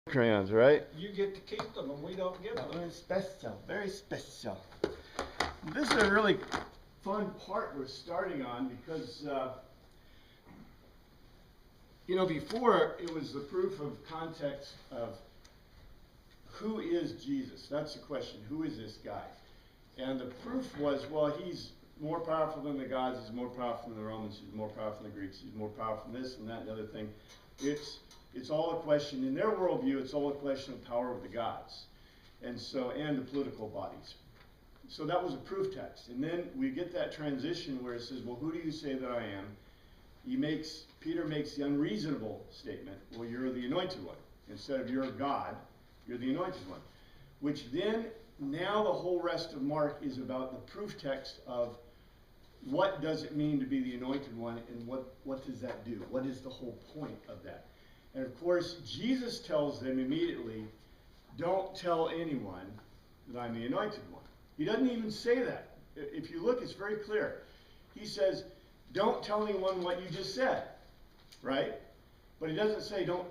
crayons, right? You get to keep them and we don't give them. Very special, very special. This is a really fun part we're starting on because, before it was the proof of context of who is Jesus? That's the question. Who is this guy? And the proof was, well, he's more powerful than the gods, he's more powerful than the Romans, he's more powerful than the Greeks, he's more powerful than this and that and the other thing. It's all a question, in their worldview, it's all a question of power of the gods, and the political bodies. So that was a proof text. And then we get that transition where it says, well, who do you say that I am? Peter makes the unreasonable statement, well, you're the anointed one. Instead of you're God, you're the anointed one. Which then, now the whole rest of Mark is about the proof text of what does it mean to be the anointed one, and what does that do? What is the whole point of that? And of course, Jesus tells them immediately, don't tell anyone that I'm the anointed one. He doesn't even say that. If you look, it's very clear. He says, don't tell anyone what you just said, right? But he doesn't say don't.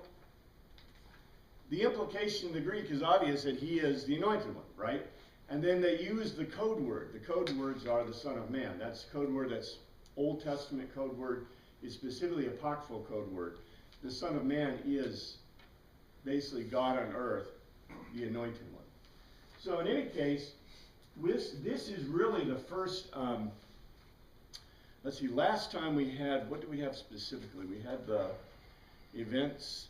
The implication in the Greek is obvious that he is the anointed one, right? And then they use the code word. The code words are the Son of Man. That's code word, that's Old Testament code word. It's specifically apocryphal code word. The Son of Man is basically God on earth, the anointed one. So in any case, this is really the first, let's see, last time we had, what do we have specifically? We had the events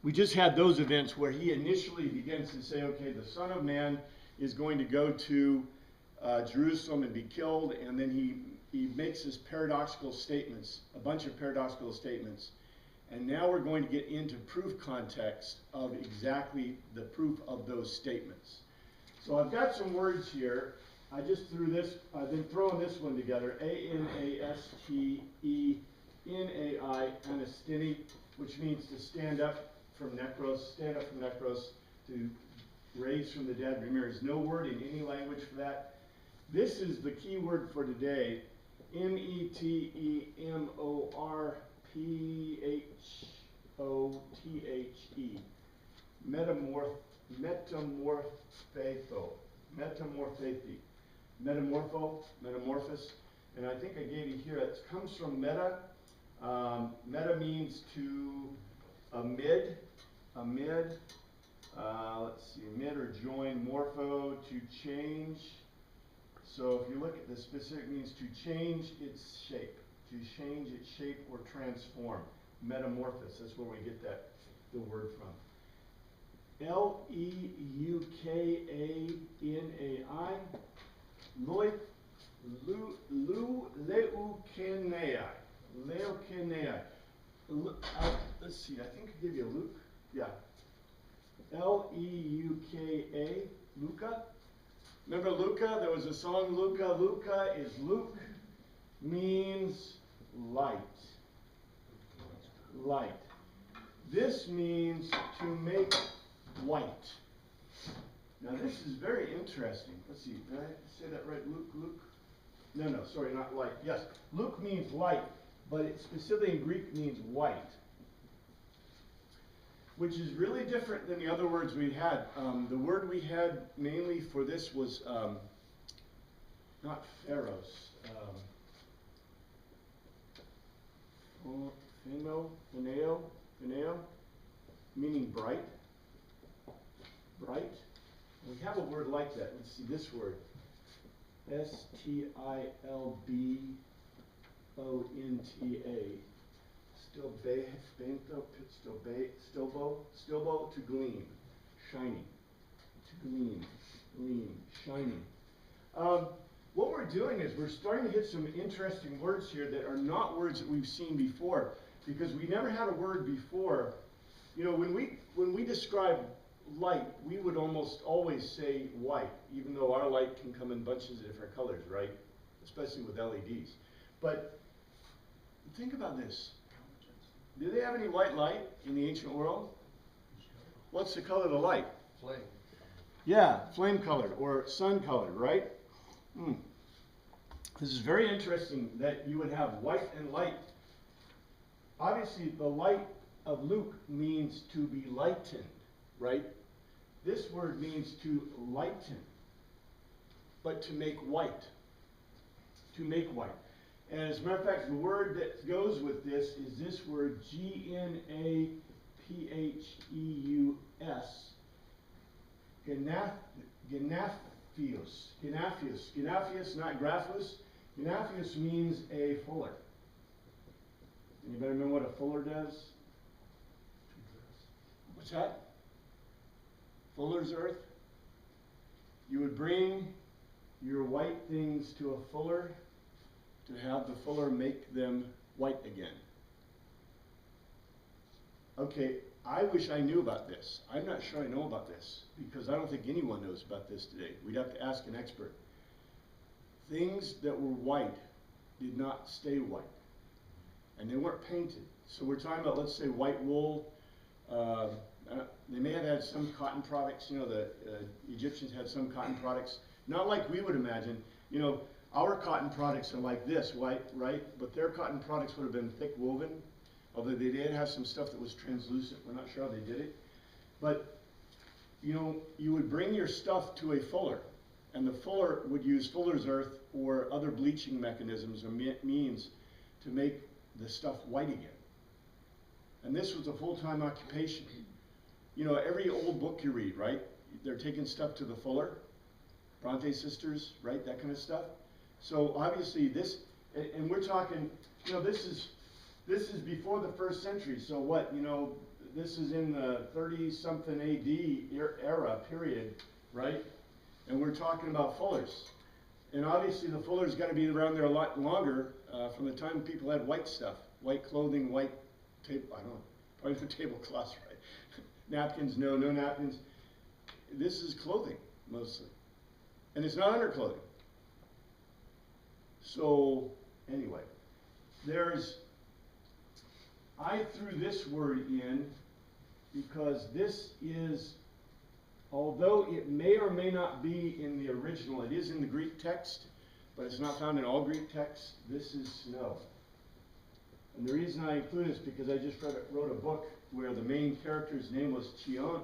we just had those events where he initially begins to say, okay, the Son of Man is going to go to Jerusalem and be killed, and then he makes his paradoxical statements, a bunch of paradoxical statements, and now we're going to get into proof context of exactly the proof of those statements. So I've got some words here. I've been throwing this one together, A-N-A-S-T-E-N-A-I, anasteni, which means to stand up from necros, to raise from the dead. Remember, there's no word in any language for that. This is the key word for today, metemorphothe, metamorphosis, and I think I gave you here, it comes from meta. Meta means to amid, let's see, amid or join, morpho, to change. So if you look at the specific, means to change its shape, or transform. Metamorphosis, that's where we get the word from. L-E-U-K-A-N-A-I, leukenei. Let's see, I think I gave you a Luke. Yeah. L-E-U-K-A, Luca. Remember Luca? There was a song, Luca. Luca is Luke, means light. Light. This means to make white. Now this is very interesting. Let's see, did I say that right? Luke? No, sorry, not light. Yes, Luke means light, but it specifically in Greek means white, which is really different than the other words we had. The word we had mainly for this was not pharos, pheneo, meaning bright. We have a word like that. Let's see this word, S-T-I-L-B-O-N-T-A. Stilbo, to gleam, shining, shining. What we're doing is we're starting to hit some interesting words here that are not words that we've seen before, because we never had a word before. You know, when we describe light, we would almost always say white, even though our light can come in bunches of different colors, right? Especially with LEDs. But think about this. Do they have any white light in the ancient world? What's the color of the light? Flame. Yeah, flame colored or sun colored, right? This is very interesting that you would have white and light. Obviously, the light of Luke means to be lightened, right? This word means to lighten, but to make white. To make white. And as a matter of fact, the word that goes with this is this word, Gnapheus. Gnapheus, not graphus. Gnapheus means a fuller. Anybody remember what a fuller does? What's that? Fuller's earth? You would bring your white things to a fuller to have the fuller make them white again. Okay, I wish I knew about this. I'm not sure I know about this because I don't think anyone knows about this today. We'd have to ask an expert. Things that were white did not stay white, and they weren't painted. So we're talking about, let's say, white wool. They may have had some cotton products. You know, the Egyptians had some cotton products, not like we would imagine. You know, our cotton products are like this, white, right? But their cotton products would have been thick woven, although they did have some stuff that was translucent. We're not sure how they did it. But, you know, you would bring your stuff to a fuller, and the fuller would use fuller's earth or other bleaching mechanisms or means to make the stuff white again. And this was a full-time occupation. You know, every old book you read, right? They're taking stuff to the fuller, Bronte sisters, right? That kind of stuff. So obviously this, and we're talking, you know, this is before the 1st century. So what, you know, this is in the 30-something AD era period, right? And we're talking about fullers. And obviously the fuller's got to be around there a lot longer from the time people had white stuff, white clothing, white table, I don't know, probably no tablecloths, right? Napkins, no napkins. This is clothing, mostly. And it's not underclothing. So, anyway, I threw this word in because this is, although it may or may not be in the original, it is in the Greek text, but it's not found in all Greek texts. This is snow. And the reason I include this is because I just wrote a book where the main character's name was Chione.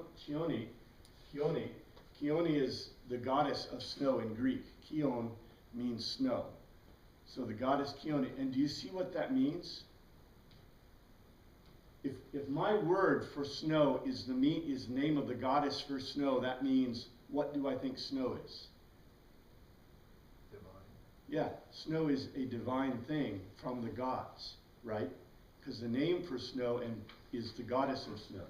Chione is the goddess of snow in Greek. Chion means snow. So the goddess Chione. And do you see what that means? If my word for snow is the name of the goddess for snow, that means, what do I think snow is? Divine. Yeah, snow is a divine thing from the gods, right? Because the name for snow is the goddess of snow.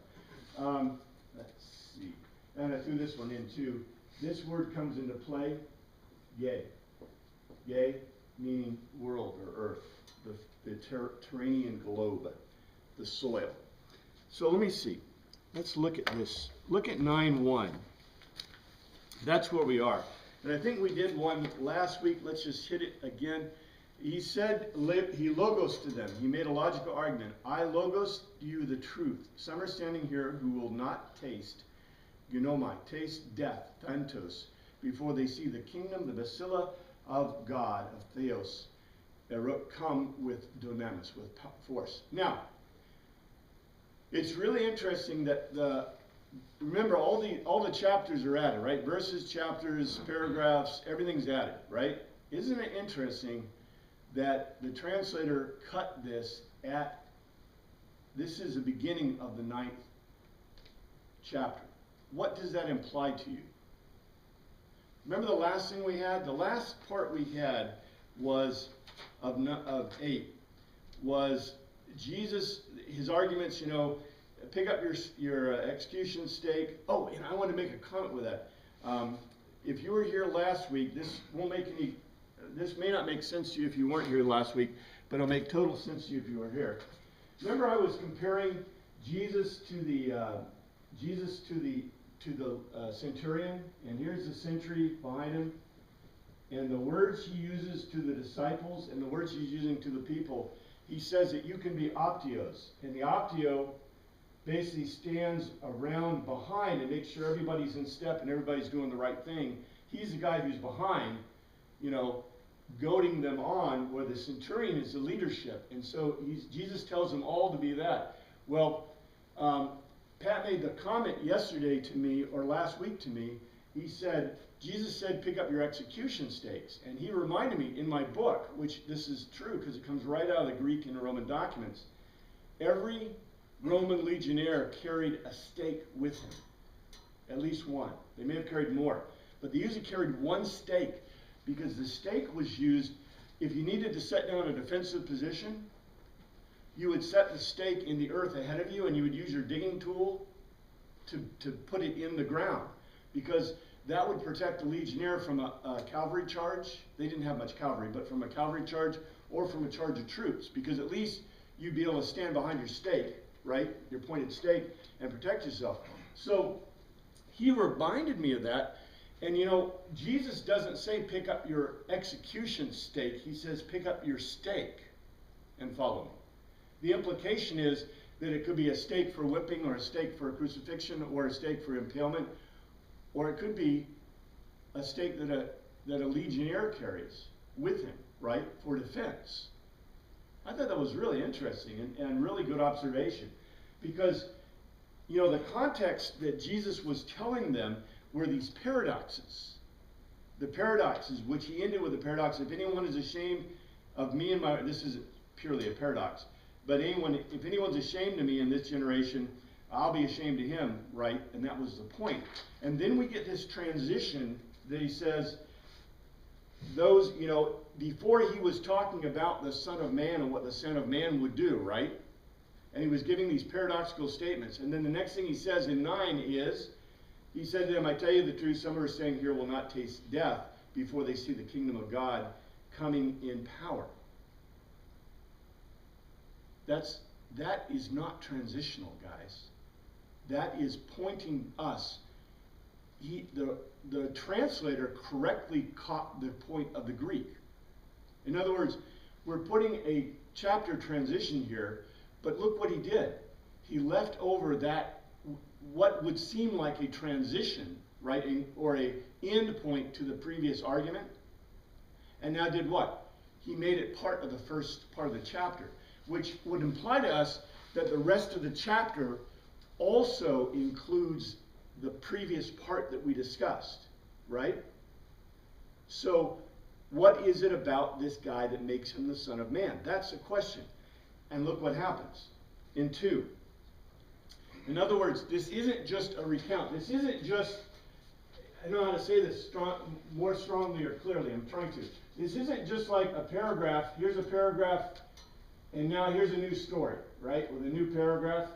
Let's see. And I threw this one in too. This word comes into play, yea. Yea, meaning world or earth, the terranean globe, the soil. So let me see. Let's look at this. Look at 9:1. That's where we are. And I think we did one last week. Let's just hit it again. He said, he logos to them. He made a logical argument. I logos you the truth. Some are standing here who will not taste, gnomai, taste death, thantos, before they see the kingdom, the basilia of God, of Theos, come with dunamis, with force. Now, it's really interesting that remember all the chapters are added, right? Verses, chapters, paragraphs, everything's added, right? Isn't it interesting that the translator cut this this is the beginning of the 9th chapter. What does that imply to you? Remember the last thing we had? The last part we had was of 8 was Jesus, his arguments, you know, pick up your execution stake. Oh, and I want to make a comment with that. If you were here last week, this may not make sense to you if you weren't here last week, but it'll make total sense to you if you were here. Remember I was comparing Jesus to the centurion, and here's the sentry behind him, and the words he uses to the disciples and the words he's using to the people. He says that you can be optios, and the optio basically stands around behind and makes sure everybody's in step and everybody's doing the right thing. He's the guy who's behind, you know, goading them on, where the centurion is the leadership. And so Jesus tells them all to be that. Well, Pat made the comment yesterday to me, or last week to me. He said, Jesus said, pick up your execution stakes. And he reminded me in my book, which this is true because it comes right out of the Greek and the Roman documents, every Roman legionnaire carried a stake with him. At least one. They may have carried more. But they usually carried one stake because the stake was used if you needed to set down a defensive position. You would set the stake in the earth ahead of you, and you would use your digging tool to put it in the ground, because that would protect the legionnaire from a cavalry charge. They didn't have much cavalry, but from a cavalry charge or from a charge of troops, because at least you'd be able to stand behind your stake, right, your pointed stake, and protect yourself. So he reminded me of that. And you know, Jesus doesn't say pick up your execution stake. He says pick up your stake and follow me. The implication is that it could be a stake for whipping, or a stake for crucifixion, or a stake for impalement, or it could be a stake that a legionnaire carries with him, right, for defense. I thought that was really interesting and really good observation, because, you know, the context that Jesus was telling them were these paradoxes. The paradoxes, which he ended with the paradox, if anyone is ashamed of me and my, this is purely a paradox, but if anyone's ashamed of me in this generation, I'll be ashamed of him, right? And that was the point. And then we get this transition that he says, those, you know, before he was talking about the Son of Man and what the Son of Man would do, right? And he was giving these paradoxical statements. And then the next thing he says in 9 is, he said to them, I tell you the truth, some who are staying here will not taste death before they see the kingdom of God coming in power. That is not transitional, guys. That is pointing us. The translator correctly caught the point of the Greek. In other words, we're putting a chapter transition here, but look what he did. He left over that, what would seem like a transition, right, or a end point to the previous argument, and now did what? He made it part of the first part of the chapter, which would imply to us that the rest of the chapter also includes the previous part that we discussed, right? So what is it about this guy that makes him the Son of Man? That's the question. And look what happens in 2. In other words, this isn't just a recount. This isn't just, I don't know how to say this more strongly or clearly. I'm trying to. This isn't just like a paragraph. Here's a paragraph, and now here's a new story, right? With a new paragraph.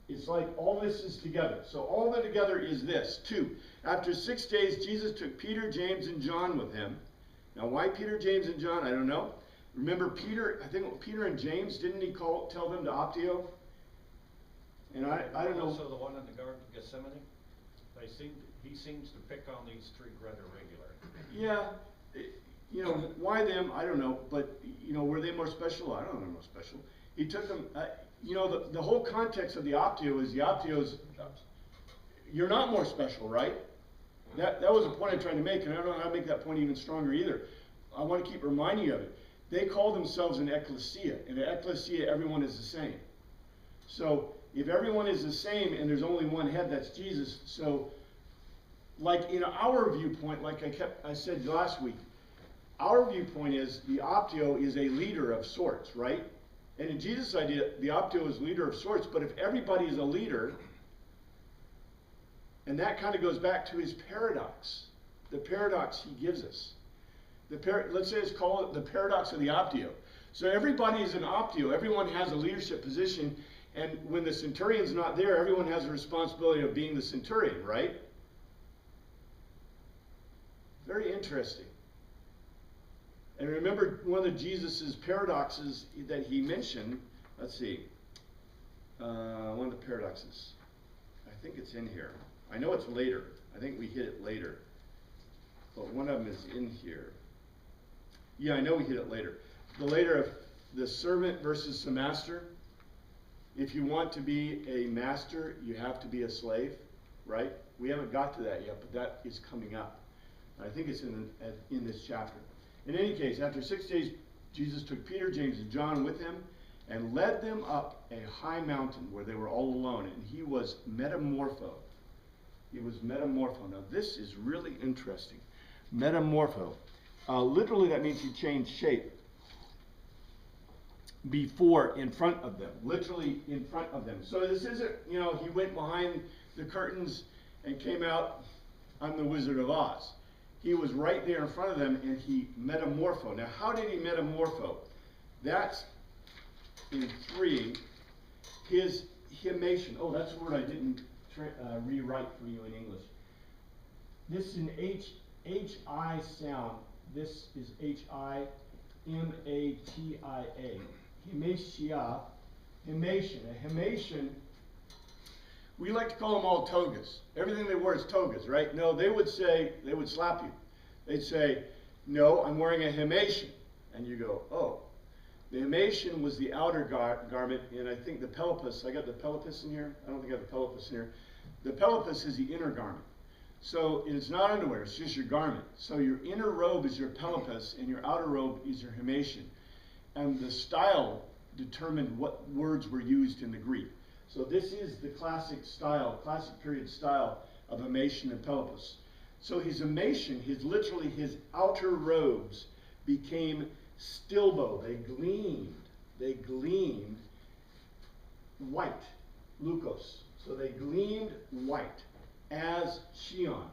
It's like all this is together. So all that together is this. 2. After 6 days, Jesus took Peter, James, and John with him. Now, why Peter, James, and John? I don't know. Remember Peter, I think Peter and James, didn't he tell them to optio? And I don't know. Also the one in the Garden of Gethsemane? He seems to pick on these 3 rather regularly. Yeah. You know, why them? I don't know. But, you know, were they more special? I don't know more special. He took them, you know, the whole context of the optio is you're not more special, right? That was a point I'm trying to make, and I don't know how to make that point even stronger either. I want to keep reminding you of it. They call themselves an ecclesia. In an ecclesia, everyone is the same. So if everyone is the same and there's only one head, that's Jesus. So like in our viewpoint, like I said last week, our viewpoint is the optio is a leader of sorts, right? And in Jesus' idea, the optio is leader of sorts, but if everybody is a leader, and that kind of goes back to his paradox, the paradox he gives us. Let's say let's call it the paradox of the optio. So everybody is an optio, everyone has a leadership position, and when the centurion's not there, everyone has a responsibility of being the centurion, right? Very interesting. And remember one of Jesus' paradoxes that he mentioned, let's see, one of the paradoxes. I think it's in here. I know it's later. I think we hit it later. But one of them is in here. Yeah, I know we hit it later. The later of the servant versus the master. If you want to be a master, you have to be a slave, right? We haven't got to that yet, but that is coming up. I think it's in this chapter. In any case, after 6 days, Jesus took Peter, James, and John with him, and led them up a high mountain where they were all alone, and he was metamorpho. He was metamorpho. Now this is really interesting. Metamorpho. Literally that means he changed shape. Before, in front of them. Literally in front of them. So this isn't, you know, he went behind the curtains and came out, I'm the Wizard of Oz. He was right there in front of them and he metamorpho. Now how did he metamorpho? That's in 3, his himation. Oh, that's a word I didn't rewrite for you in English. This is an H-I sound. This is H-I-M-A-T-I-A. Himatia. Himation. A himation, we like to call them all togas. Everything they wear is togas, right? No, they would say, they would slap you. They'd say, no, I'm wearing a himation. And you go, oh. The himation was the outer garment, and I think the pelopus, I got the pelopus in here? I don't think I have the pelopus in here. The pelopus is the inner garment. So it's not underwear, it's just your garment. So your inner robe is your pelopus, and your outer robe is your himation. And the style determined what words were used in the Greek. So this is the classic style, classic period style of himation and pelopus. So his himation, literally his outer robes became stilbo. They gleamed white, leukos. So they gleamed white as Shion,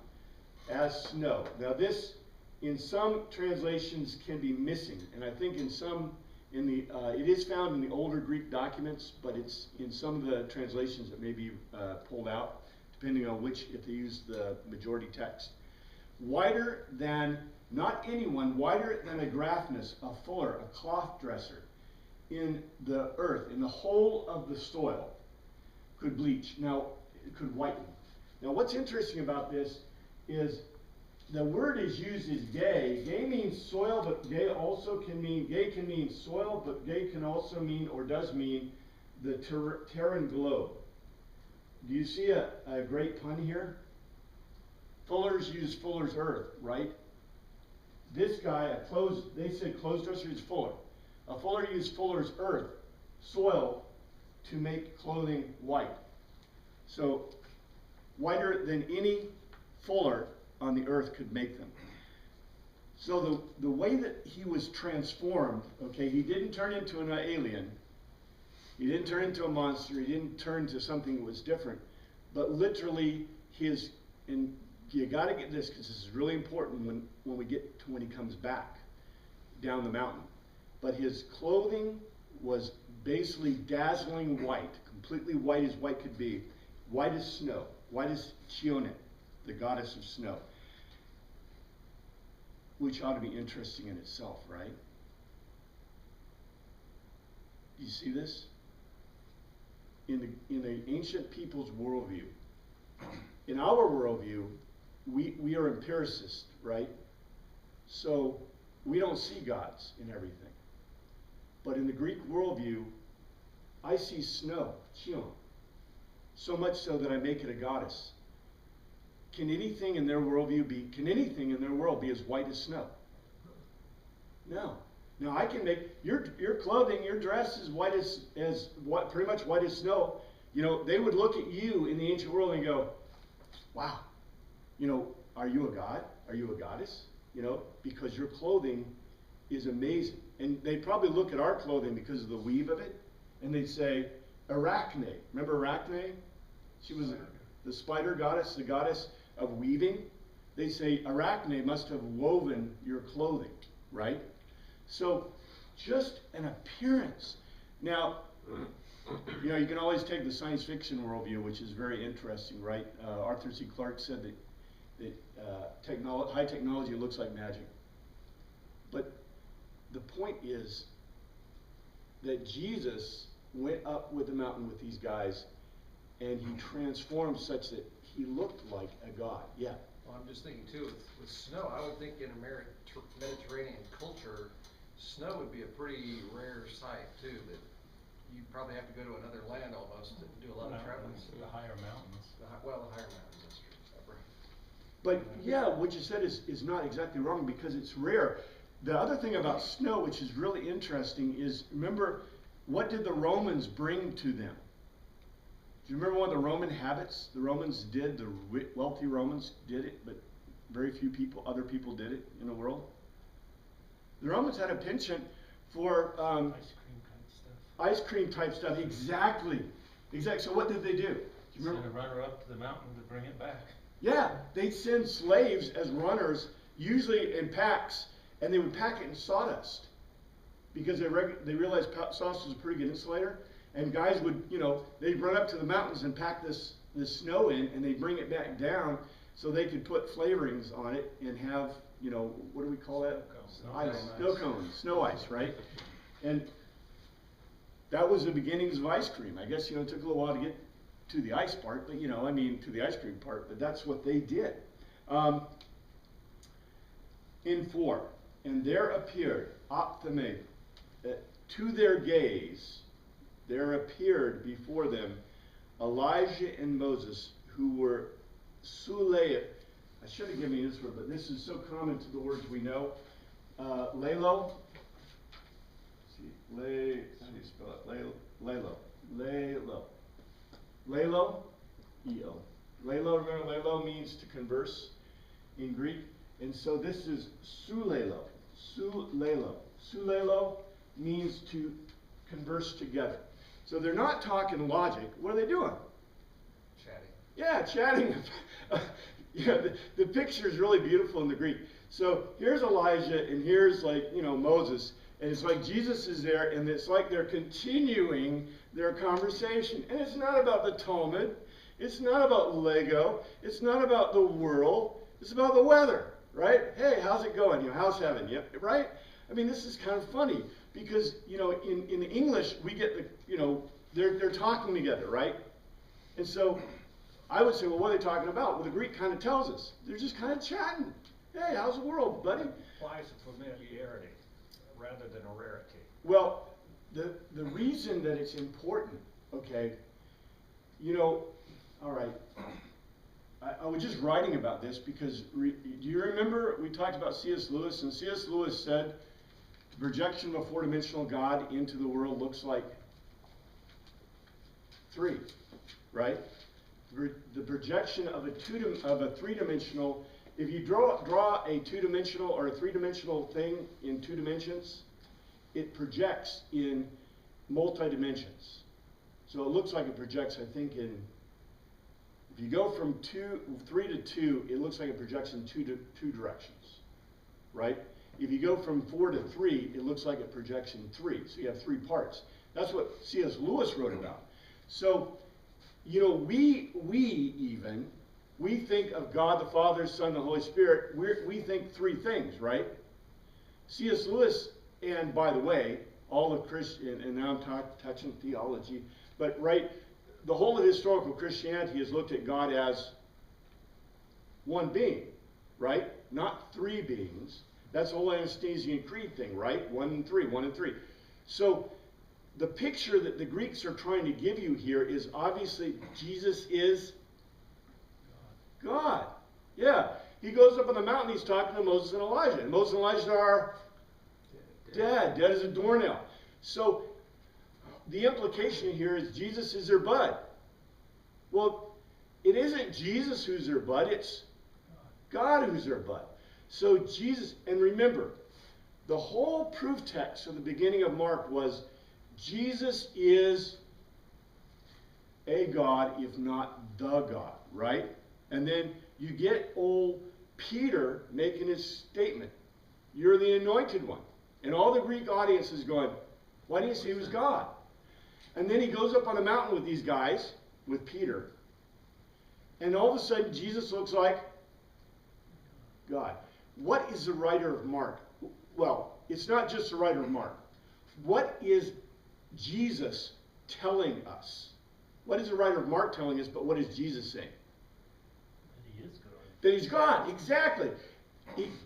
as snow. Now this, in some translations, can be missing, and I think in some, it is found in the older Greek documents, but it's in some of the translations that may be pulled out, depending on which, if they use the majority text. Whiter than, not anyone, whiter than a graphnus, a fuller, a cloth dresser, in the earth, in the whole of the soil, could bleach. Now, it could whiten. Now, what's interesting about this is the word is used as gay. Gay means soil, but gay can mean soil, but gay can also mean, or does mean, the Terran globe. Do you see a great pun here? Fullers use fuller's earth, right? This guy, they said clothes dresser is fuller. A fuller used fuller's earth, soil, to make clothing white. So, whiter than any fuller on the earth could make them. So the way that he was transformed, okay, he didn't turn into an alien. He didn't turn into a monster. He didn't turn to something that was different. But literally, and you got to get this because this is really important when we get to when he comes back down the mountain. But his clothing was basically dazzling white, completely white as white could be, white as snow, white as Chione, the goddess of snow, which ought to be interesting in itself, right? You see this? In the ancient people's worldview, in our worldview, we are empiricists, right? So we don't see gods in everything. But in the Greek worldview, I see snow, Chion, so much so that I make it a goddess. Can anything in their worldview be as white as snow? No. Now I can make your clothing, your dress is white pretty much white as snow. You know, they would look at you in the ancient world and go, wow, you know, are you a god? Are you a goddess? You know, because your clothing is amazing. And they probably look at our clothing because of the weave of it, and they'd say, Arachne. Remember Arachne? She was the spider goddess, the goddess of weaving. They say Arachne must have woven your clothing, right? So just an appearance. Now, you know, you can always take the science fiction worldview, which is very interesting, right? Arthur C. Clarke said that high technology looks like magic. But the point is that Jesus went up with the mountain with these guys, and he transformed such that he looked like a god. Yeah. Well, I'm just thinking too, with snow, I would think in Mediterranean culture, snow would be a pretty rare sight too. That you'd probably have to go to another land almost to do a lot of traveling. The higher mountains. The higher mountains, that's true. But yeah, what you said is not exactly wrong because it's rare. The other thing about snow, which is really interesting, is remember what did the Romans bring to them? Do you remember what the Roman habits the Romans did? The wealthy Romans did it, but very few people, other people did it in the world. The Romans had a penchant for ice cream type stuff. Exactly. So what did they do? Do you remember? Send a runner up to the mountain to bring it back. Yeah, they'd send slaves as runners, usually in packs, and they would pack it in sawdust because they realized sawdust was a pretty good insulator. And guys would, they'd run up to the mountains and pack this snow in, and they'd bring it back down so they could put flavorings on it and have, what do we call that? Snow cones, snow ice, right? And that was the beginnings of ice cream. I guess, it took a little while to get to the ice part, but, to the ice cream part, but that's what they did. In 4, and there appeared, ophthalme, to their gaze, there appeared before them Elijah and Moses, who were Sulei. I should have given you this word, but this is so common to the words we know. Lelo. How do you spell it? Lelo. Lelo. E-O. Lelo, remember, lelo means to converse in Greek. And so this is sulelo. Sulelo. Sulelo means to converse together. So they're not talking logic. What are they doing? Chatting. Yeah, chatting. The picture is really beautiful in the Greek. So here's Elijah and here's Moses. And it's like Jesus is there, and it's like they're continuing their conversation. And it's not about the Talmud. It's not about Lego. It's not about the world. It's about the weather, right? Hey, how's it going? How's heaven? Yep, right? I mean, this is kind of funny because, in English, we get they're talking together, right? And so I would say, well, what are they talking about? Well, the Greek kind of tells us. They're just kind of chatting. Hey, how's the world, buddy? Implies a familiarity rather than a rarity. Well, the reason that it's important, okay, all right, I was just writing about this because, do you remember we talked about C.S. Lewis, and C.S. Lewis said the projection of a four-dimensional God into the world looks like 3, right? The projection of a three-dimensional, if you draw a two-dimensional or a three-dimensional thing in 2 dimensions, it projects in multi-dimensions. So it looks like it projects, I think, if you go from 3 to 2, it looks like it projects in two directions, right? If you go from 4 to 3, it looks like it projects in 3. So you have 3 parts. That's what C.S. Lewis wrote about. So, we think of God the Father, Son, the Holy Spirit. We think 3 things, right? C.S. Lewis, and by the way, all of Christian, and now I'm touching theology, but right, the whole of historical Christianity has looked at God as one being, right? Not 3 beings. That's the whole Anastasian Creed thing, right? 1 and 3, 1 and 3. So the picture that the Greeks are trying to give you here is obviously Jesus is God. Yeah. He goes up on the mountain, he's talking to Moses and Elijah. And Moses and Elijah are dead as a doornail. So the implication here is Jesus is their bud. Well, it isn't Jesus who's their bud, it's God who's their bud. So Jesus, and remember, the whole proof text of the beginning of Mark was Jesus is a God, if not the God, right? And then you get old Peter making his statement. You're the anointed one. And all the Greek audience is going, why do you say he was God? And then he goes up on the mountain with these guys, with Peter. And all of a sudden, Jesus looks like God. What is the writer of Mark? Well, it's not just the writer of Mark. What is Jesus telling us? What is the writer of Mark telling us, but what is Jesus saying? That he is God. That he's God, exactly.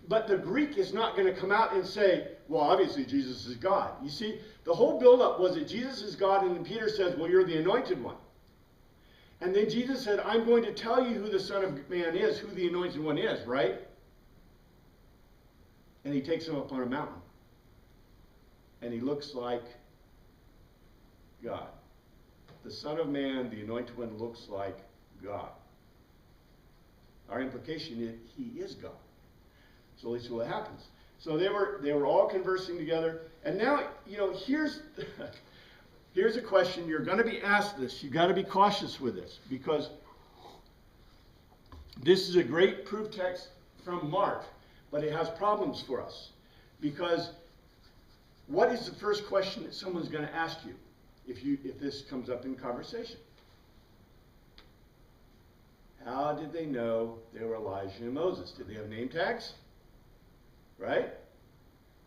But the Greek is not going to come out and say, well, obviously Jesus is God. You see, the whole buildup was that Jesus is God, and then Peter says, well, you're the anointed one. And then Jesus said, I'm going to tell you who the Son of Man is, who the anointed one is, right? And he takes him up on a mountain. And he looks like God. The Son of Man, the Anointed One, looks like God. Our implication is he is God. So at least what happens. So they were all conversing together, and now, you know, here's a question. You're going to be asked this. You've got to be cautious with this, because this is a great proof text from Mark, but it has problems for us. Because what is the first question that someone's going to ask you if this comes up in conversation? How did they know they were Elijah and Moses? Did they have name tags? Right?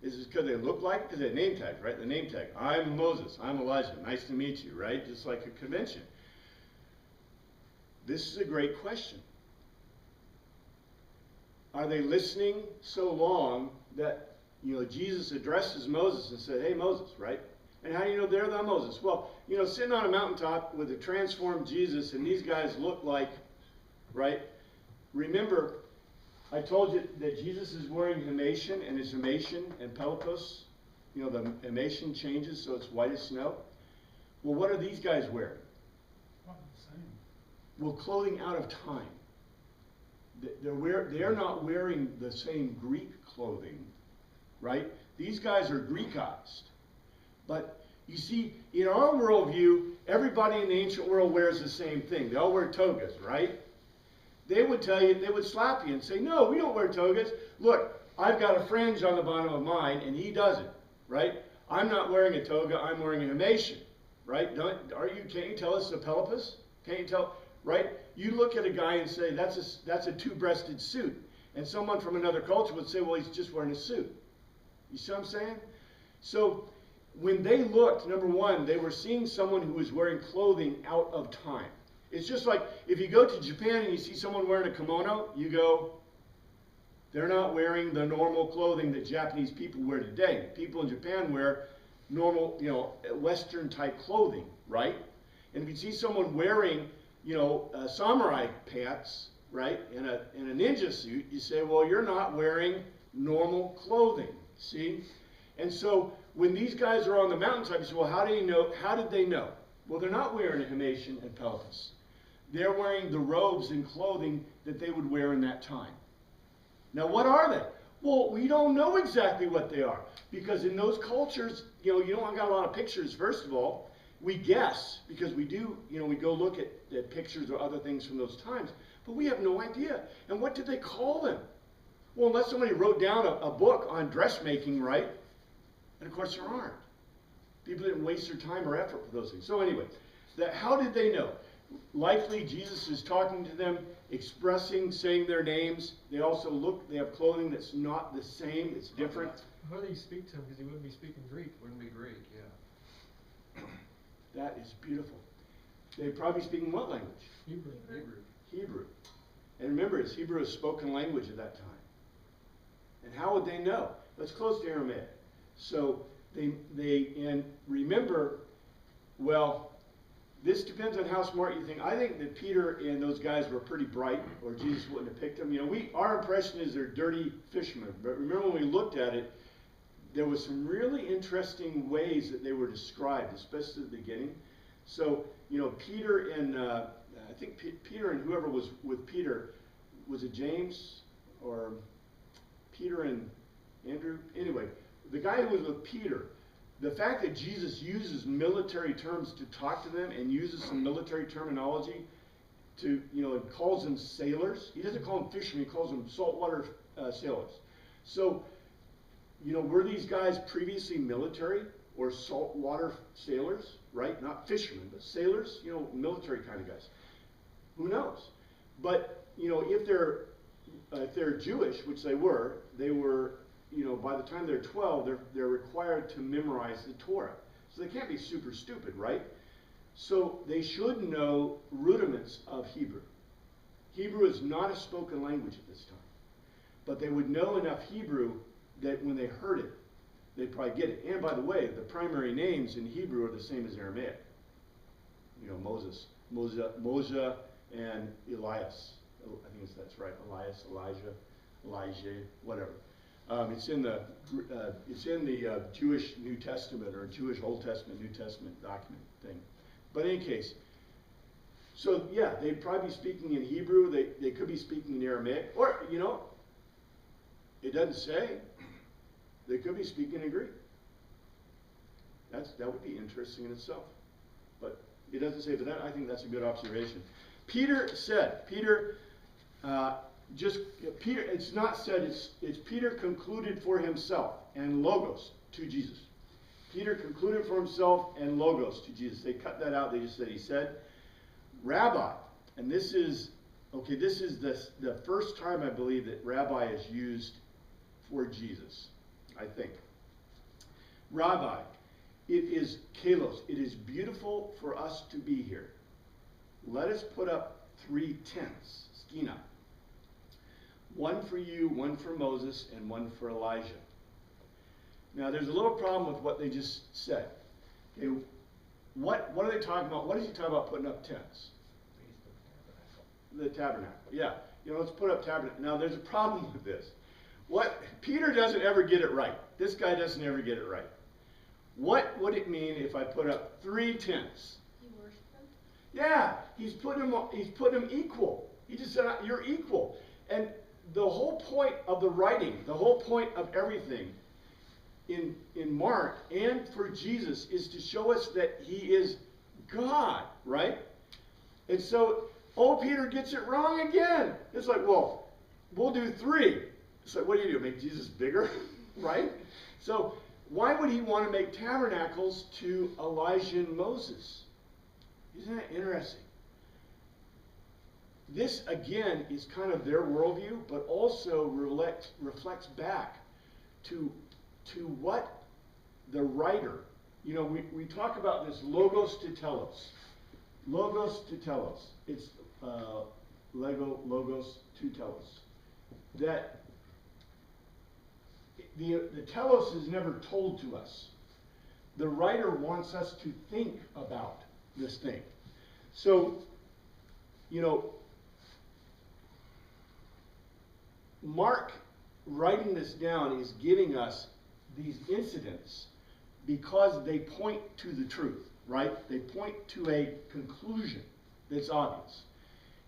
Is it because they look like? Because they had name tags, right? The name tag. I'm Moses. I'm Elijah. Nice to meet you, right? Just like a convention. This is a great question. Are they listening so long that, you know, Jesus addresses Moses and said, hey, Moses, right? And how do you know they're the Moses? Well, you know, sitting on a mountaintop with a transformed Jesus, and these guys look like, right? Remember, I told you that Jesus is wearing himation, and his himation and pelipos, you know, the himation changes so it's white as snow. Well, what are these guys wearing? Not the same. Well, clothing out of time. They're not wearing the same Greek clothing, right? These guys are Greekized. But you see, in our worldview, everybody in the ancient world wears the same thing. They all wear togas, right? They would tell you, they would slap you and say, no, we don't wear togas. Look, I've got a fringe on the bottom of mine, and he doesn't, right? I'm not wearing a toga, I'm wearing a himation, right? Can't you tell us the pelipos? Can't you tell, right? You look at a guy and say, that's a two-breasted suit. And someone from another culture would say, well, he's just wearing a suit. You see what I'm saying? So when they looked, number one, they were seeing someone who was wearing clothing out of time. It's just like if you go to Japan and you see someone wearing a kimono, you go, they're not wearing the normal clothing that Japanese people wear today. People in Japan wear normal, you know, Western type clothing, right? And if you see someone wearing, you know, samurai pants, right, in a ninja suit, you say, well, you're not wearing normal clothing, see? And so when these guys are on the mountaintop, you say, well, how did they know? Well, they're not wearing a himation and pelvis. They're wearing the robes and clothing that they would wear in that time. Now, what are they? Well, we don't know exactly what they are, because in those cultures, you know, you don't got a lot of pictures, first of all. We guess, because we do, you know, we go look at pictures or other things from those times, but we have no idea. And what did they call them? Well, unless somebody wrote down a book on dressmaking, right? And of course there aren't. People didn't waste their time or effort for those things. So anyway, how did they know? Likely Jesus is talking to them, expressing, saying their names. They also they have clothing that's not the same, it's different. How do you speak to him? Because he wouldn't be speaking Greek. Wouldn't be Greek, yeah. That is beautiful. They'd probably speaking what language? Hebrew. Hebrew. And remember, it's Hebrew is spoken language at that time. And how would they know? Let's close to Aramaic. So and remember, well, this depends on how smart you think. I think that Peter and those guys were pretty bright, or Jesus wouldn't have picked them. You know, our impression is they're dirty fishermen. But remember when we looked at it, there was some really interesting ways that they were described, especially at the beginning. So, you know, Peter and I think Peter and whoever was with Peter, was it James or Peter and Andrew? Anyway, the guy who was with Peter, the fact that Jesus uses military terms to talk to them and uses some military terminology to, you know, and calls them sailors. He doesn't call them fishermen, he calls them saltwater sailors. So, you know, were these guys previously military or saltwater sailors, right? Not fishermen, but sailors, you know, military kind of guys. Who knows? But, you know, if they're Jewish, which they were, you know, by the time they're 12, they're required to memorize the Torah. So they can't be super stupid, right? So they should know rudiments of Hebrew. Hebrew is not a spoken language at this time. But they would know enough Hebrew that when they heard it, they'd probably get it. And by the way, the primary names in Hebrew are the same as Aramaic. You know, Moses, and Elias. I think that's right. Elias, Elijah, whatever. It's in the Jewish New Testament or Jewish Old Testament, New Testament document thing. But in any case, so yeah, they'd probably be speaking in Hebrew. They could be speaking in Aramaic, or it doesn't say. They could be speaking in Greek. That would be interesting in itself, but it doesn't say. But I think that's a good observation. Peter said, it's not said, it's Peter concluded for himself and logos to Jesus. Peter concluded for himself and logos to Jesus. They cut that out. They just said, he said, Rabbi. And this is the first time I believe that rabbi is used for Jesus, I think. Rabbi, it is kalos. It is beautiful for us to be here. Let us put up 3 tents, skina. One for you, one for Moses, and one for Elijah. Now, there's a little problem with what they just said. Okay, what are they talking about? What is he talking about putting up tents? The tabernacle. Yeah. Let's put up tabernacle. Now, there's a problem with this. Peter doesn't ever get it right. This guy doesn't ever get it right. What would it mean if I put up 3 tents? He worshiped them? Yeah, he's put them equal. He just said, you're equal. And the whole point of the writing, the whole point of everything in Mark and for Jesus is to show us that he is God, right? And so, Peter gets it wrong again. It's like, well, we'll do 3. It's like, what do? Make Jesus bigger? Right? So, why would he want to make tabernacles to Elijah and Moses? Isn't that interesting? This, again, is kind of their worldview, but also reflects back to what the writer, we talk about this logos to telos. Logos to telos. It's logos to telos. That the telos is never told to us. The writer wants us to think about this thing. So, Mark writing this down is giving us these incidents because they point to the truth, right? They point to a conclusion that's obvious.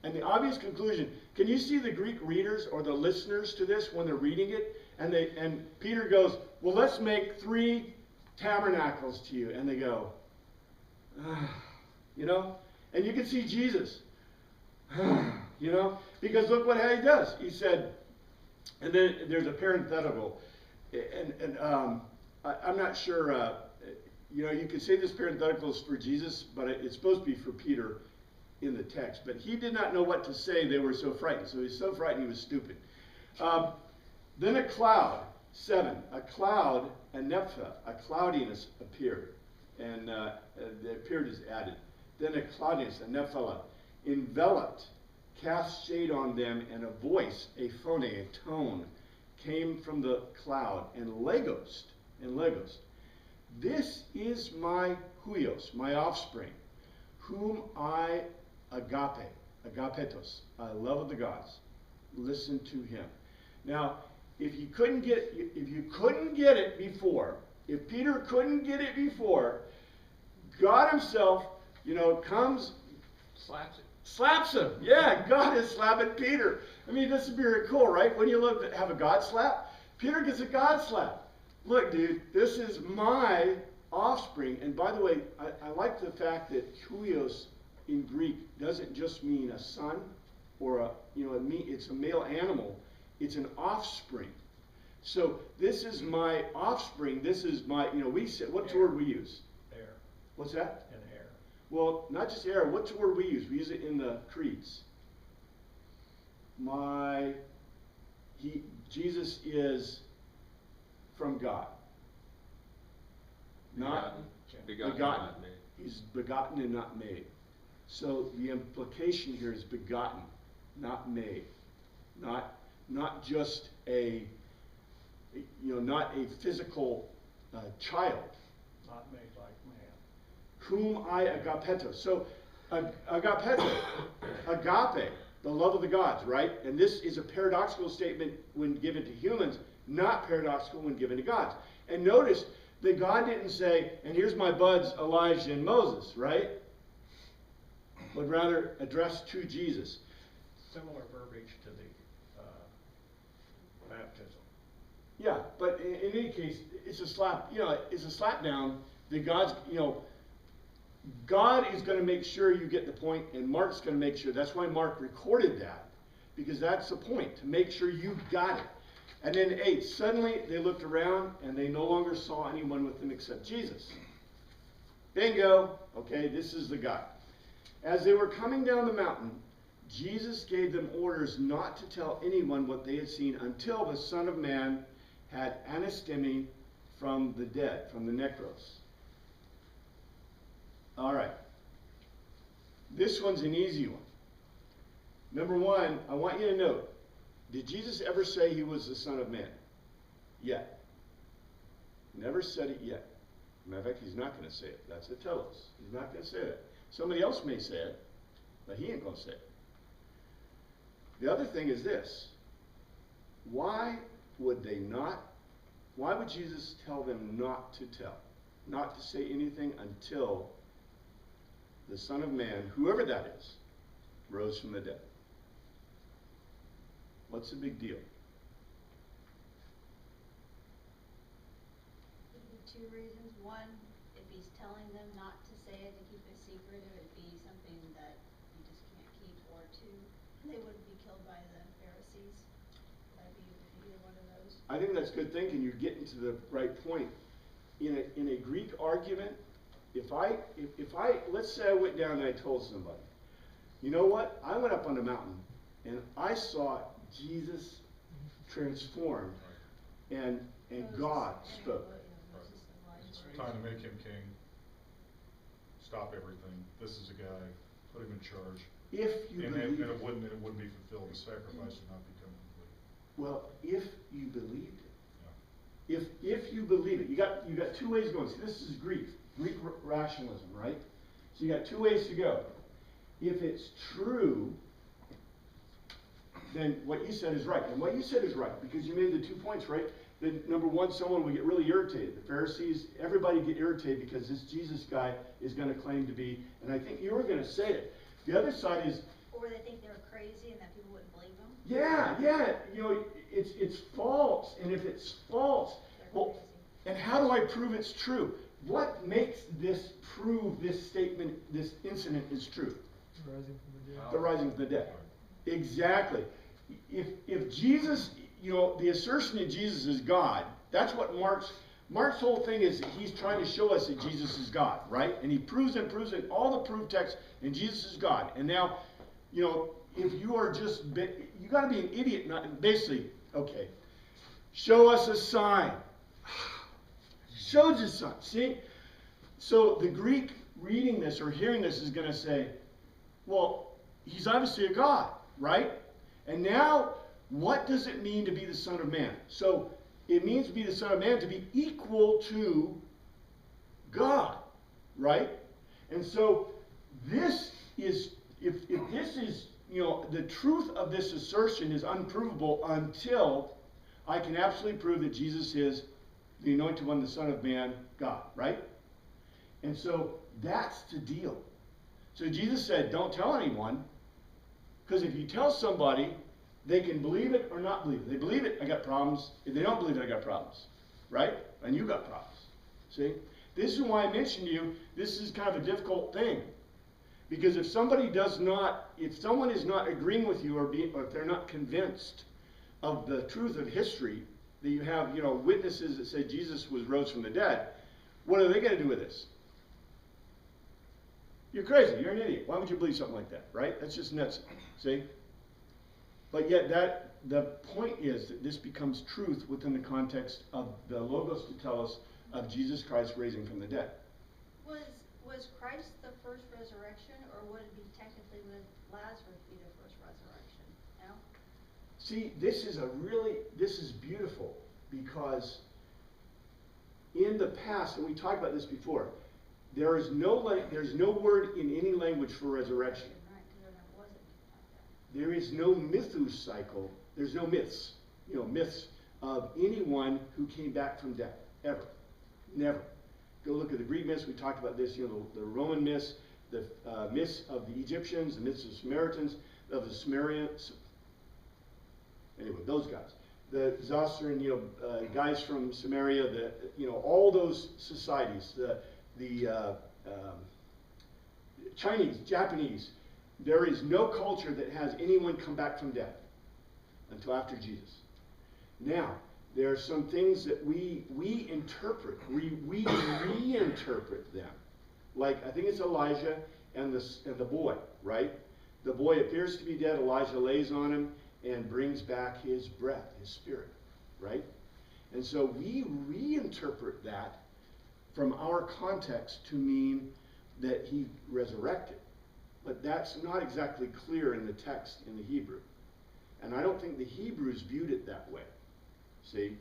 And the obvious conclusion, can you see the Greek readers or the listeners to this when they're reading it? And Peter goes, well, let's make 3 tabernacles to you. And they go, and you can see Jesus, because look what he does. He said, and then there's a parenthetical, and I'm not sure, you could say this parenthetical is for Jesus, but it's supposed to be for Peter in the text. But he did not know what to say. They were so frightened. So he was so frightened he was stupid. Then a cloud, 7, a cloud, a nepha, a cloudiness appeared. And the appeared is added. Then a cloudiness, a nephala, enveloped, cast shade on them, and a voice, a phone, a tone, came from the cloud, and legos. This is my huios, my offspring, whom I agapetos, I love of the gods. Listen to him. Now, if you couldn't get it before, if Peter couldn't get it before, God himself, comes, slaps him. Yeah, God is slapping Peter. I mean, this is very cool, right? When you have a God slap, Peter gets a God slap. Look, dude, this is my offspring. And by the way, I like the fact that huios in Greek doesn't just mean a son or it's a male animal. It's an offspring. So this is my offspring. This is my, we say, what's the word we use? Heir. What's that? An heir. Well, not just heir. What's the word we use? We use it in the creeds. Jesus is from God. Begotten, not made. He's begotten and not made. So the implication here is begotten, not made. Not just not a physical child. Not made like man. Whom I agapeto. So agapeto, agape, the love of the gods, right? And this is a paradoxical statement when given to humans, not paradoxical when given to gods. And notice that God didn't say, and here's my buds, Elijah and Moses, right? But rather addressed to Jesus. Similar verbiage to the baptism. Yeah, but in any case, it's a slap, it's a slap down that God's, God is going to make sure you get the point, and Mark's going to make sure. That's why Mark recorded that, because that's the point, to make sure you got it. And then 8, suddenly they looked around, and they no longer saw anyone with them except Jesus. Bingo! Okay, this is the guy. As they were coming down the mountain, Jesus gave them orders not to tell anyone what they had seen until the Son of Man had anastemi from the dead, from the necros. All right. This one's an easy one. Number one, I want you to note, did Jesus ever say he was the Son of Man? Yet. Never said it yet. Matter of fact, he's not going to say it. That's a telos. He's not going to say that. Somebody else may say it, but he ain't going to say it. The other thing is this. Why would Jesus tell them not to tell? Not to say anything until the Son of Man, whoever that is, rose from the dead? What's the big deal? Two reasons. One, if he's telling them not to say it, to keep it secret, it would be something that you just can't keep. Or two, they wouldn't be killed by the Pharisees. That'd be either one of those. I think that's good thinking. You're getting to the right point. In a Greek argument, if I let's say I went down and I told somebody, you know what? I went up on the mountain and I saw Jesus transformed and God spoke. Time to make him king. Stop everything. This is a guy. Put him in charge. If you and believe it wouldn't be fulfilled. The sacrifice would not become complete. Well, if you believed it. Yeah. If you believe it. You got two ways going. See, this is Greek rationalism, right? So you got two ways to go. If it's true, then what you said is right. And what you said is right, because you made the 2 points, right? That number one, someone would get really irritated. The Pharisees, everybody get irritated because this Jesus guy is going to claim to be, and I think you were going to say it. The other side is, or they think they're crazy and that people wouldn't believe them. Yeah, it's false, and if it's false, well, and how do I prove it's true? What makes this prove this statement, this incident is true? Rising from the dead. The rising from the dead. Exactly. If Jesus, the assertion that Jesus is God, that's what Mark's whole thing is. He's trying to show us that Jesus is God, right? And he proves it, all the proof texts, and Jesus is God. And now, if you are just, you got to be an idiot, not basically, okay, show us a sign. Shows a sign. See? So the Greek reading this or hearing this is going to say, well, he's obviously a God, right? And now, what does it mean to be the Son of Man? So it means to be the Son of Man to be equal to God, right? And so this is, if this is, the truth of this assertion is unprovable until I can absolutely prove that Jesus is the Anointed One, the Son of Man, God, right? And so that's the deal. So Jesus said, don't tell anyone, because if you tell somebody, they can believe it or not believe it. They believe it, I got problems. If they don't believe it, I got problems. Right? And you got problems. See? This is why I mentioned to you, this is kind of a difficult thing. Because if someone is not agreeing with you or if they're not convinced of the truth of history, that you have, witnesses that say Jesus rose from the dead, what are they going to do with this? You're crazy. You're an idiot. Why would you believe something like that? Right? That's just nuts. See? But yet the point is that this becomes truth within the context of the Logos to tell us of Jesus Christ raising from the dead. Was Christ the first resurrection, or would it be technically would Lazarus be the first resurrection? No? See, this is beautiful, because in the past, and we talked about this before, there's no word in any language for resurrection. Right, because there wasn't like there is no mythos cycle, there's no myths, myths of anyone who came back from death, ever. Never. Go look at the Greek myths, we talked about this, the Roman myths, the myths of the Egyptians, the myths of Samaritans, of the Sumerians, anyway, those guys. The Zosteran, guys from Samaria, all those societies, the Chinese, Japanese, there is no culture that has anyone come back from death until after Jesus. Now, there are some things that we interpret, we reinterpret them. Like, I think it's Elijah and the boy, right? The boy appears to be dead, Elijah lays on him and brings back his breath, his spirit, right? And so we reinterpret that from our context to mean that he resurrected. But that's not exactly clear in the text in the Hebrew. And I don't think the Hebrews viewed it that way. See?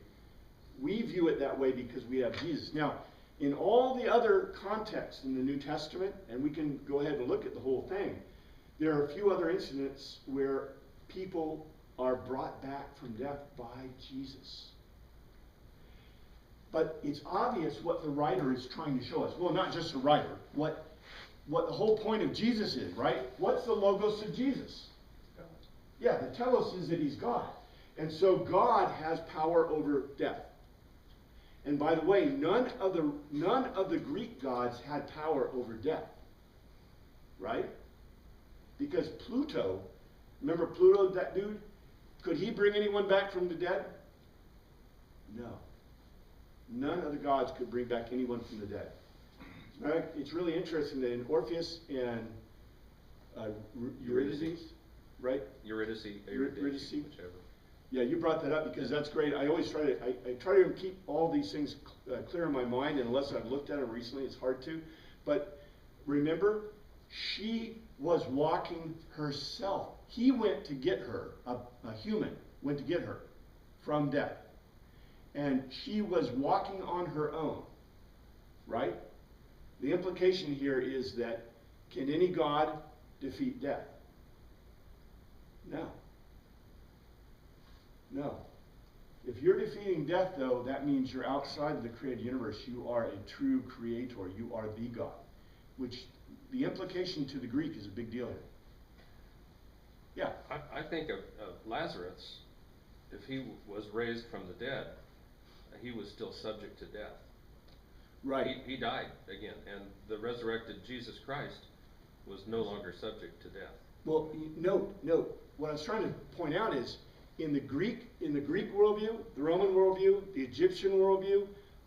We view it that way because we have Jesus. Now, in all the other contexts in the New Testament, and we can go ahead and look at the whole thing, there are a few other incidents where people are brought back from death by Jesus. But it's obvious what the writer is trying to show us. Well, not just the writer. What the whole point of Jesus is, right? What's the logos of Jesus? God. Yeah, the telos is that he's God. And so God has power over death. And by the way, none of the Greek gods had power over death. Right? Because Pluto, remember Pluto, that dude? Could he bring anyone back from the dead? No. None of the gods could bring back anyone from the dead. All right? It's really interesting that in Orpheus and Eurydice, right? Eurydice, Eurydice. whichever. Yeah, you brought that up because that's great. I always try to keep all these things clear in my mind, and unless I've looked at them recently, it's hard to. But remember, she was walking herself. He went to get her, a human went to get her from death. And she was walking on her own, right? The implication here is that, can any God defeat death? No. No. If you're defeating death, though, that means you're outside of the created universe. You are a true creator. You are the God. Which, the implication to the Greek is a big deal here. Yeah. I think of Lazarus, if he was raised from the dead, he was still subject to death. Right. He died again, and the resurrected Jesus Christ was no longer subject to death. Well, note. What I was trying to point out is, in the Greek worldview, the Roman worldview, the Egyptian worldview,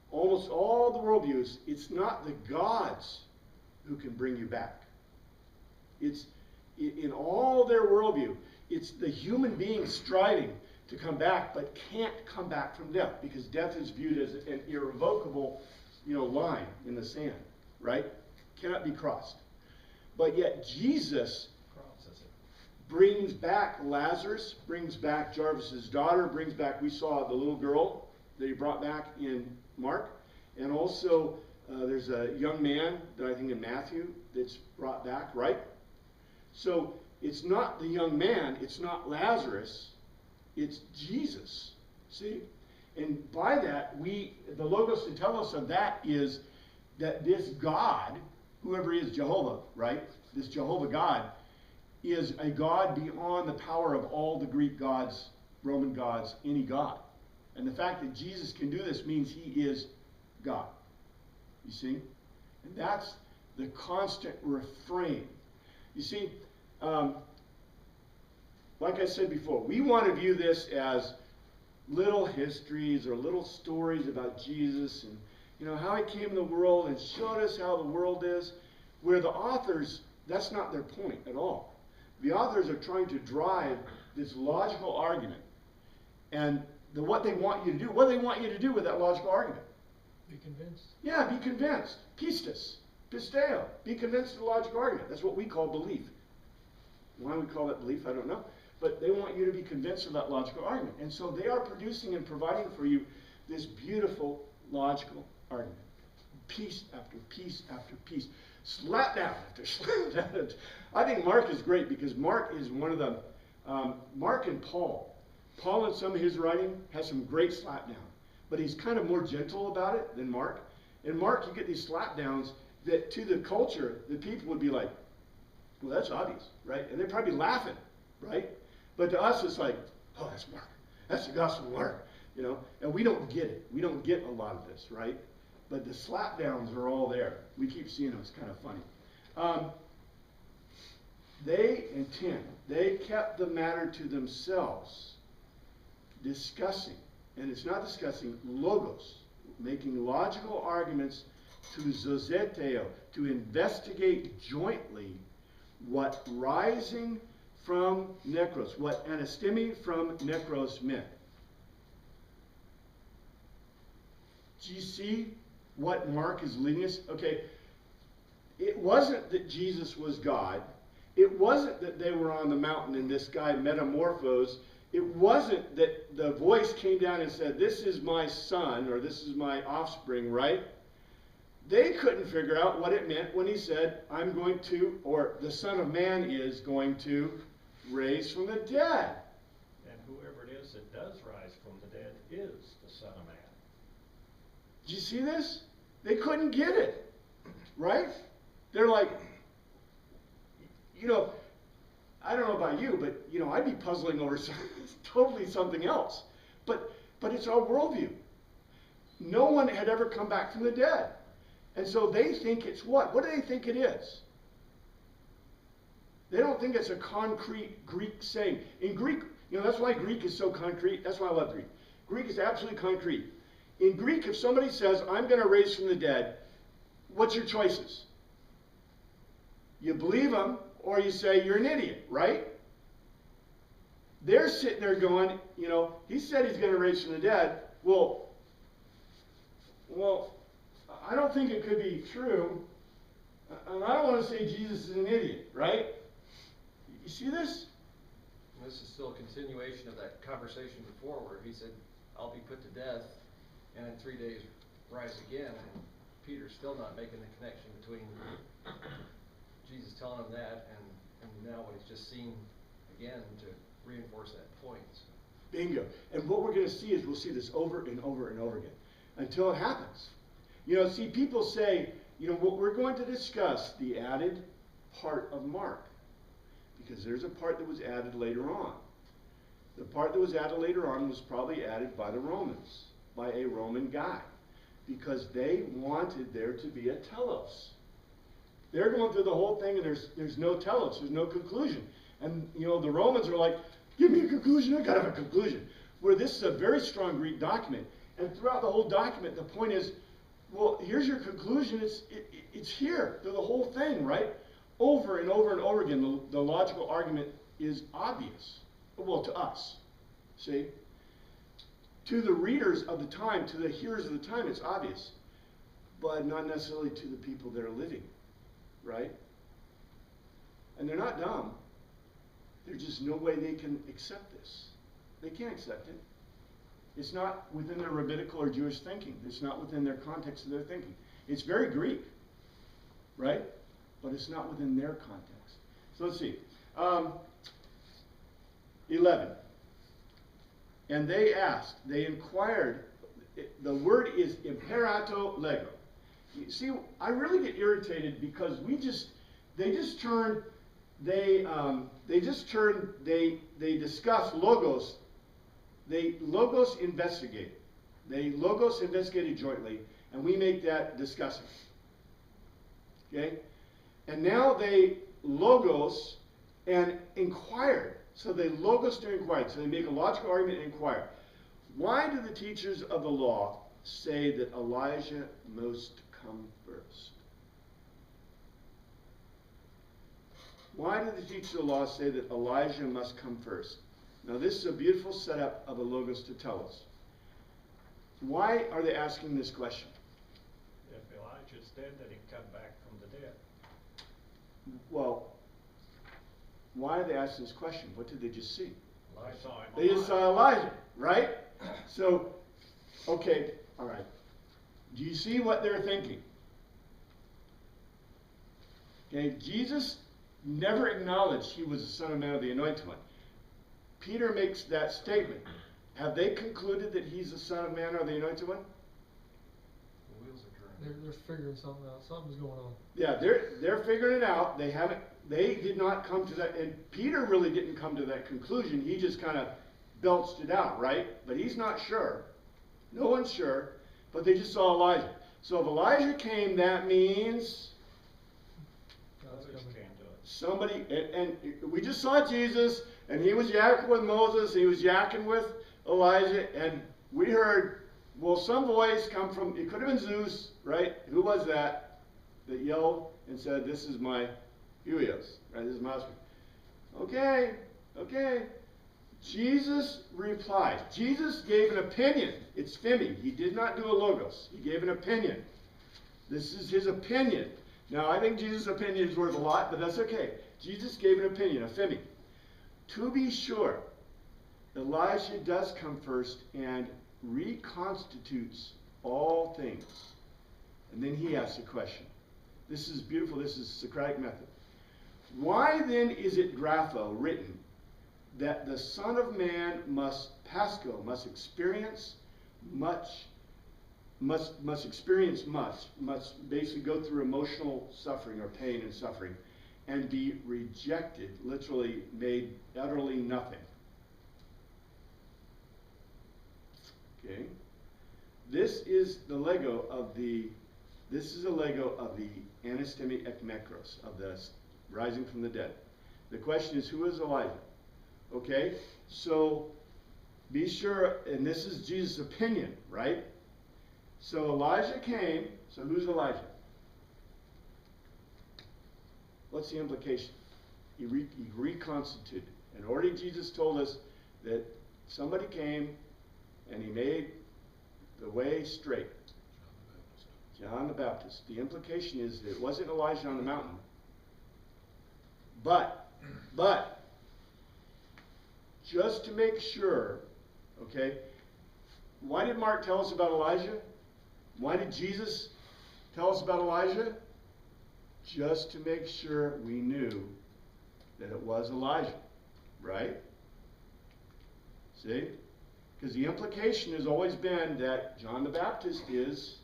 almost all the worldviews, it's not the gods who can bring you back. It's, in all their worldview, it's the human being striving to come back, but can't come back from death, because death is viewed as an irrevocable, line in the sand, right? Cannot be crossed. But yet Jesus brings back Lazarus, brings back Jarvis's daughter, brings back, we saw the little girl that he brought back in Mark, and also there's a young man that I think in Matthew that's brought back, right? So it's not the young man, it's not Lazarus, it's Jesus. See? And by that, the logos and telos of that is that this God, whoever is Jehovah, right? This Jehovah God is a God beyond the power of all the Greek gods, Roman gods, any God. And the fact that Jesus can do this means he is God. You see? And that's the constant refrain. You see, like I said before, we want to view this as little histories or little stories about Jesus and how he came in the world and showed us how the world is, where the authors, that's not their point at all. The authors are trying to drive this logical argument. And what they want you to do, what do they want you to do with that logical argument? Be convinced. Yeah, be convinced. Pistis. Pisteo. Be convinced of the logical argument. That's what we call belief. Why we call that belief, I don't know. But they want you to be convinced of that logical argument. And so they are producing and providing for you this beautiful logical argument. Piece after piece after piece. Slap down after slap down. I think Mark is great because Mark is one of the Mark and Paul. Paul in some of his writing has some great slapdown, but he's kind of more gentle about it than Mark. In Mark, you get these slapdowns that to the culture, the people would be like, well, that's obvious, right? And they'd probably be laughing, right? But to us, it's like, oh, that's Mark. That's the gospel of Mark, you know? And we don't get it. We don't get a lot of this, right? But the slapdowns are all there. We keep seeing them. It's kind of funny. They kept the matter to themselves, discussing, and it's not discussing, logos, making logical arguments to zozeteo, to investigate jointly what rising from necros, what anastemi from necros meant. Do you see what Mark is leading us? Okay, it wasn't that Jesus was God. It wasn't that they were on the mountain and this guy metamorphosed. It wasn't that the voice came down and said, this is my son, or this is my offspring, right? They couldn't figure out what it meant when he said, I'm going to, or the Son of Man is going to raise from the dead. And whoever it is that does rise from the dead is the Son of Man. Did you see this? They couldn't get it, right? They're like, you know, I don't know about you, but, you know, I'd be puzzling over totally something else. But it's our worldview. No one had ever come back from the dead. And so they think it's what? What do they think it is? They don't think it's a concrete Greek saying. In Greek, you know, that's why Greek is so concrete. That's why I love Greek. Greek is absolutely concrete. In Greek, if somebody says, I'm going to raise from the dead, what's your choices? You believe them, or you say you're an idiot, right? They're sitting there going, you know, he said he's going to raise from the dead. Well, I don't think it could be true. And I don't want to say Jesus is an idiot, right? You see this? This is still a continuation of that conversation before where he said, I'll be put to death and in 3 days rise again. And Peter's still not making the connection between Jesus telling him that and now what he's just seen again to reinforce that point. So. Bingo. And what we're going to see is we'll see this over and over and over again until it happens. You know, see, people say, you know, what we're going to discuss the added part of Mark, because there's a part that was added later on. The part that was added later on was probably added by the Romans, by a Roman guy, because they wanted there to be a telos. They're going through the whole thing, and there's no telos, there's no conclusion. And, you know, the Romans are like, give me a conclusion, I gotta have a conclusion. Where this is a very strong Greek document. And throughout the whole document, the point is, well, here's your conclusion. It's here through the whole thing, right? Over and over and over again, the logical argument is obvious. Well, to us, see? To the readers of the time, to the hearers of the time, it's obvious. But not necessarily to the people that are living, right? And they're not dumb. There's just no way they can accept this. They can't accept it. It's not within their rabbinical or Jewish thinking. It's not within their context of their thinking. It's very Greek, right? But it's not within their context. So let's see. 11. And they asked, they inquired. The word is imperato lego. You see, I really get irritated because they discuss logos. They logos investigated. They logos investigated jointly, and we make that discussing. Okay? And now they logos and inquired. So they logos to inquired. So they make a logical argument and inquire. Why do the teachers of the law say that Elijah must come first? Why do the teachers of the law say that Elijah must come first? Now this is a beautiful setup of a logos to tell us. Why are they asking this question? If Elijah's dead, then he'd come back from the dead. Well, why are they asking this question? What did they just see? I saw him They just saw Elijah, right? So, okay, all right. Do you see what they're thinking? Okay, Jesus never acknowledged he was the Son of Man or the Anointed One. Peter makes that statement. Have they concluded that he's the Son of Man or the Anointed One? The wheels are turning. They're figuring something out. Something's going on. Yeah, they're figuring it out. They did not come to that, and Peter really didn't come to that conclusion. He just kind of belched it out, right? But he's not sure. No one's sure. But they just saw Elijah. So if Elijah came, that means God's Others coming. can't do it. somebody, and we just saw Jesus, and he was yakking with Moses, he was yakking with Elijah, and we heard, well, some voice come from, it could have been Zeus, right? Who was that yelled and said, this is my Huios, right? This is my husband. Okay. Jesus replied. Jesus gave an opinion. It's Femi. He did not do a logos. He gave an opinion. This is his opinion. Now, I think Jesus' opinion is worth a lot, but that's okay. Jesus gave an opinion, a Femi. To be sure, Elijah does come first and reconstitutes all things. And then he asks a question. This is beautiful. This is Socratic method. Why then is it grapho written that the Son of Man must experience much, must basically go through emotional suffering or pain and suffering, and be rejected, literally made utterly nothing? Okay, this is a Lego of the anastemi ekmekros, of the rising from the dead. The question is, who is Elijah? Okay, so be sure, and this is Jesus' opinion, right? So Elijah came, so who's Elijah? What's the implication? He reconstituted. And already Jesus told us that somebody came and he made the way straight. John the Baptist. The implication is that it wasn't Elijah on the mountain. But, just to make sure, okay, why did Mark tell us about Elijah? Why did Jesus tell us about Elijah? Just to make sure we knew that it was Elijah, right? See? Because the implication has always been that John the Baptist is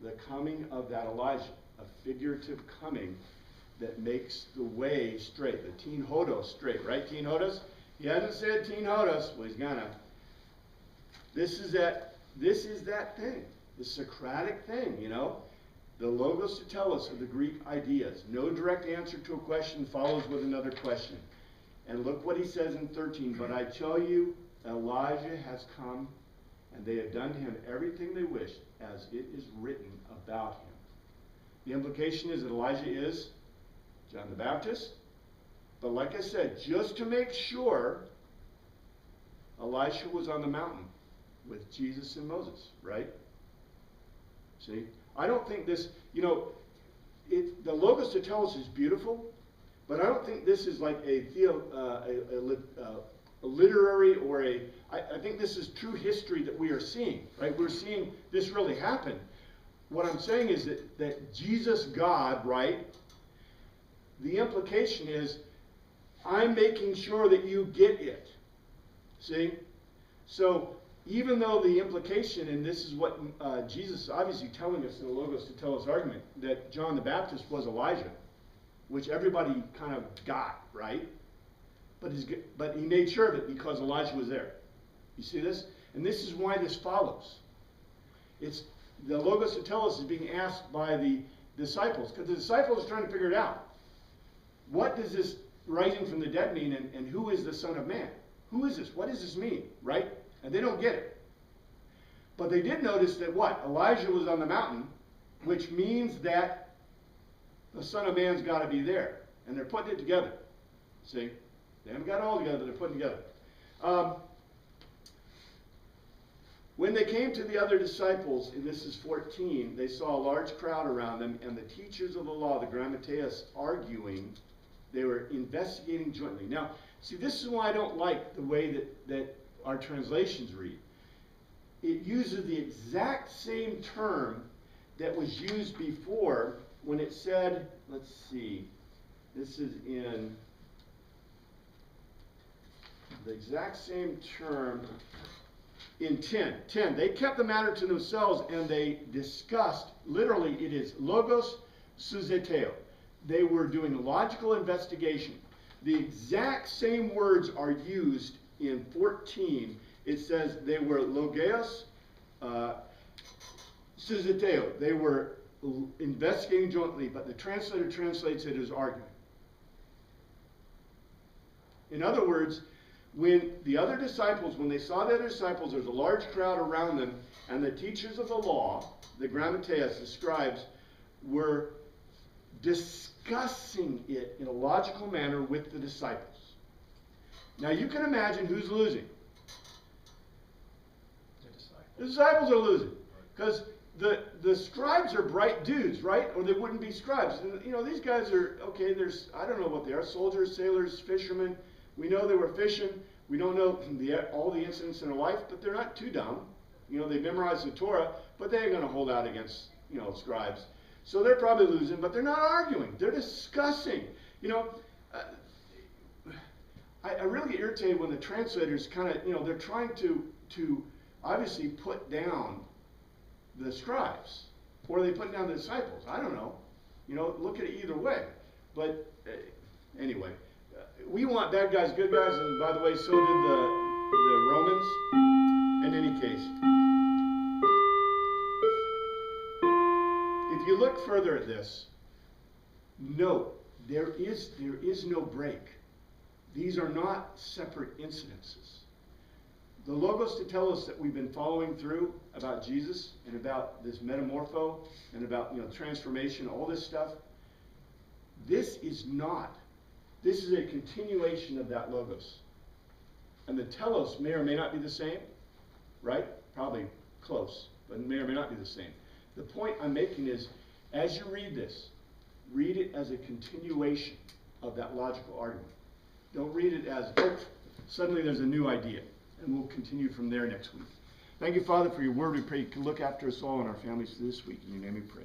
the coming of that Elijah, a figurative coming that makes the way straight, the Teen Hodos straight, right? Teen Hodos? He hasn't said Teen Hodos, well, he's gonna. This is that thing, the Socratic thing, you know? The logos to tell us of the Greek ideas. No direct answer to a question follows with another question. And look what he says in 13, but I tell you, Elijah has come, and they have done to him everything they wished, as it is written about him. The implication is that Elijah is John the Baptist. But like I said, just to make sure, Elisha was on the mountain with Jesus and Moses, right? See? I don't think this, you know, the logos to tell us is beautiful, but I don't think this is like a literary or I think this is true history that we are seeing, right? We're seeing this really happen. What I'm saying is that Jesus, God, right? The implication is, I'm making sure that you get it. See? So, even though the implication, and this is what Jesus is obviously telling us in the Logos to tell us argument, that John the Baptist was Elijah, which everybody kind of got, right? But he made sure of it because Elijah was there. You see this? And this is why this follows. It's the Logos to tell us is being asked by the disciples, because the disciples are trying to figure it out. What does this rising from the dead mean, and who is the Son of Man? Who is this? What does this mean, right? And they don't get it. But they did notice that what? Elijah was on the mountain, which means that the Son of Man's got to be there. And they're putting it together. See? They haven't got it all together, they're putting it together. When they came to the other disciples, and this is 14, they saw a large crowd around them, and the teachers of the law, the Grammateus, arguing. They were investigating jointly. Now, see, this is why I don't like the way that our translations read. It uses the exact same term that was used before when it said, let's see, this is in the exact same term in 10. 10, they kept the matter to themselves and they discussed, literally it is logos suzeteo. They were doing logical investigation. The exact same words are used in 14. It says they were logeos suzeteo. They were investigating jointly, but the translator translates it as arguing. In other words, when the other disciples, when they saw the other disciples, there's a large crowd around them, and the teachers of the law, the grammateus, the scribes, were discussing it in a logical manner with the disciples. Now you can imagine who's losing. The disciples are losing. Because the scribes are bright dudes, right? Or they wouldn't be scribes. And, you know, these guys are, okay, there's, I don't know what they are, soldiers, sailors, fishermen. We know they were fishing. We don't know all the incidents in their life, but they're not too dumb. You know, they memorized the Torah, but they ain't going to hold out against, you know, scribes. So they're probably losing, but they're not arguing. They're discussing. You know, I really get irritated when the translators kind of, you know, they're trying to obviously put down the scribes, or they put down the disciples. I don't know. You know, look at it either way. But anyway, we want bad guys, good guys, and by the way, so did the Romans. In any case, if you look further at this, note there is no break. These are not separate incidences. The logos to tell us that we've been following through about Jesus and about this metamorpho and about, you know, transformation, all this stuff. This is a continuation of that logos. And the telos may or may not be the same, right? Probably close, but may or may not be the same. The point I'm making is, as you read this, read it as a continuation of that logical argument. Don't read it as, oh, suddenly there's a new idea. And we'll continue from there next week. Thank you, Father, for your word. We pray you can look after us all and our families this week. In your name we pray.